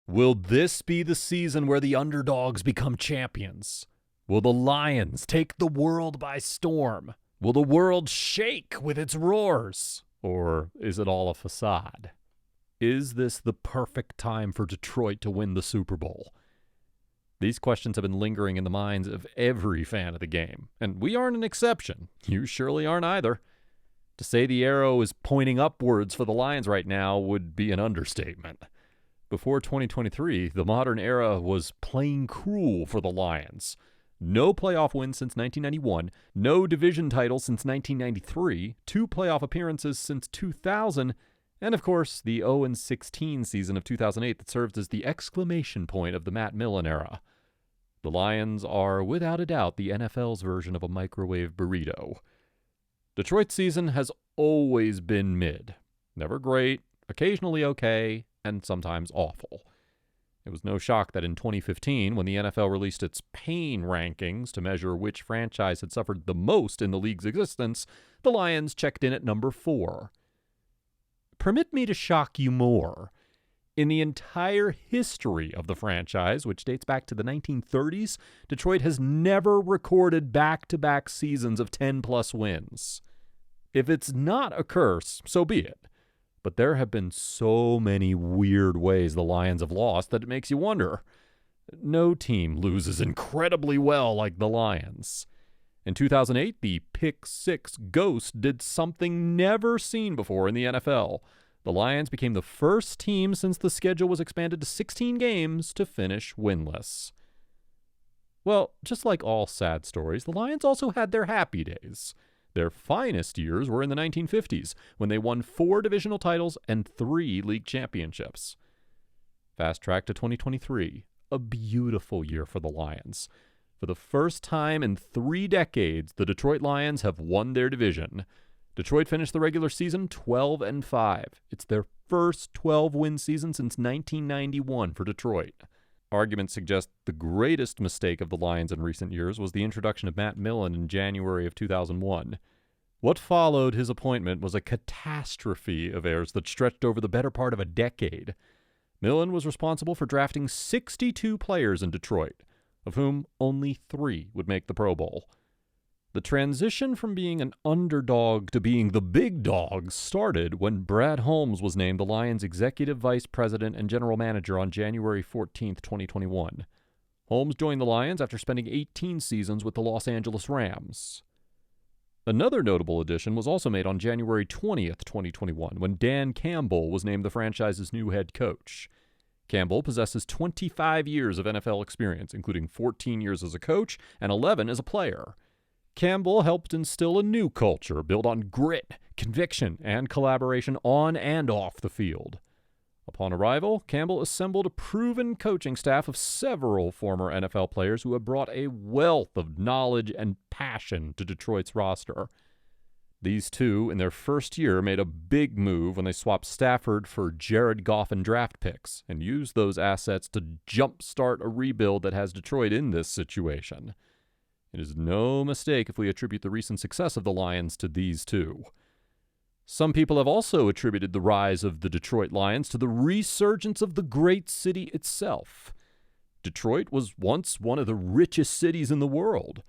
Will this be the season where the underdogs become champions? Will the Lions take the world by storm? Will the world shake with its roars? Or is it all a facade? Is this the perfect time for Detroit to win the Super Bowl? These questions have been lingering in the minds of every fan of the game, and we aren't an exception. You surely aren't either. To say the arrow is pointing upwards for the Lions right now would be an understatement. Before 2023, the modern era was plain cruel for the Lions. No playoff wins since 1991, no division title since 1993, 2 playoff appearances since 2000, and of course, the 0-16 season of 2008 that served as the exclamation point of the Matt Millen era. The Lions are, without a doubt, the NFL's version of a microwave burrito. Detroit's season has always been mid. Never great, occasionally okay, and sometimes awful. It was no shock that in 2015, when the NFL released its pain rankings to measure which franchise had suffered the most in the league's existence, the Lions checked in at number 4. Permit me to shock you more. In the entire history of the franchise, which dates back to the 1930s, Detroit has never recorded back-to-back seasons of 10-plus wins. If it's not a curse, so be it. But there have been so many weird ways the Lions have lost that it makes you wonder. No team loses incredibly well like the Lions. In 2008, the Pick 6 Ghost did something never seen before in the NFL. The Lions became the first team since the schedule was expanded to 16 games to finish winless. Well, just like all sad stories, the Lions also had their happy days. Their finest years were in the 1950s, when they won 4 divisional titles and 3 league championships. Fast track to 2023, a beautiful year for the Lions. For the first time in 3 decades, the Detroit Lions have won their division. Detroit finished the regular season 12-5. It's their first 12-win season since 1991 for Detroit. Arguments suggest the greatest mistake of the Lions in recent years was the introduction of Matt Millen in January of 2001. What followed his appointment was a catastrophe of errors that stretched over the better part of a decade. Millen was responsible for drafting 62 players in Detroit, of whom only 3 would make the Pro Bowl. The transition from being an underdog to being the big dog started when Brad Holmes was named the Lions' executive vice president and general manager on January 14, 2021. Holmes joined the Lions after spending 18 seasons with the Los Angeles Rams. Another notable addition was also made on January 20, 2021, when Dan Campbell was named the franchise's new head coach. Campbell possesses 25 years of NFL experience, including 14 years as a coach and 11 as a player. Campbell helped instill a new culture built on grit, conviction, and collaboration on and off the field. Upon arrival, Campbell assembled a proven coaching staff of several former NFL players who have brought a wealth of knowledge and passion to Detroit's roster. These 2, in their first year, made a big move when they swapped Stafford for Jared Goff and draft picks, and used those assets to jumpstart a rebuild that has Detroit in this situation. It is no mistake if we attribute the recent success of the Lions to these 2. Some people have also attributed the rise of the Detroit Lions to the resurgence of the great city itself. Detroit was once one of the richest cities in the world.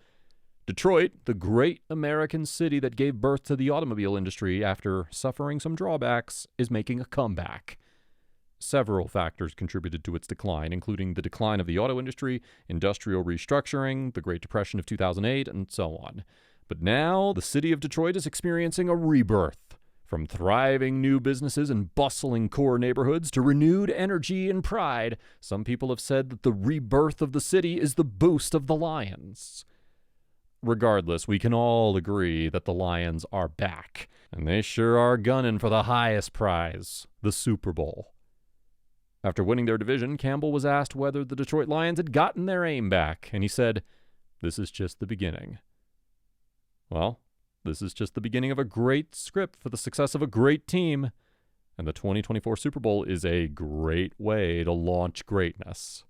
Detroit, the great American city that gave birth to the automobile industry after suffering some drawbacks, is making a comeback. Several factors contributed to its decline, including the decline of the auto industry, industrial restructuring, the Great Depression of 2008, and so on. But now, the city of Detroit is experiencing a rebirth. From thriving new businesses and bustling core neighborhoods to renewed energy and pride, some people have said that the rebirth of the city is the boost of the Lions. Regardless, we can all agree that the Lions are back, and they sure are gunning for the highest prize, the Super Bowl. After winning their division, Campbell was asked whether the Detroit Lions had gotten their aim back, and he said, "This is just the beginning." Well, this is just the beginning of a great script for the success of a great team, and the 2024 Super Bowl is a great way to launch greatness.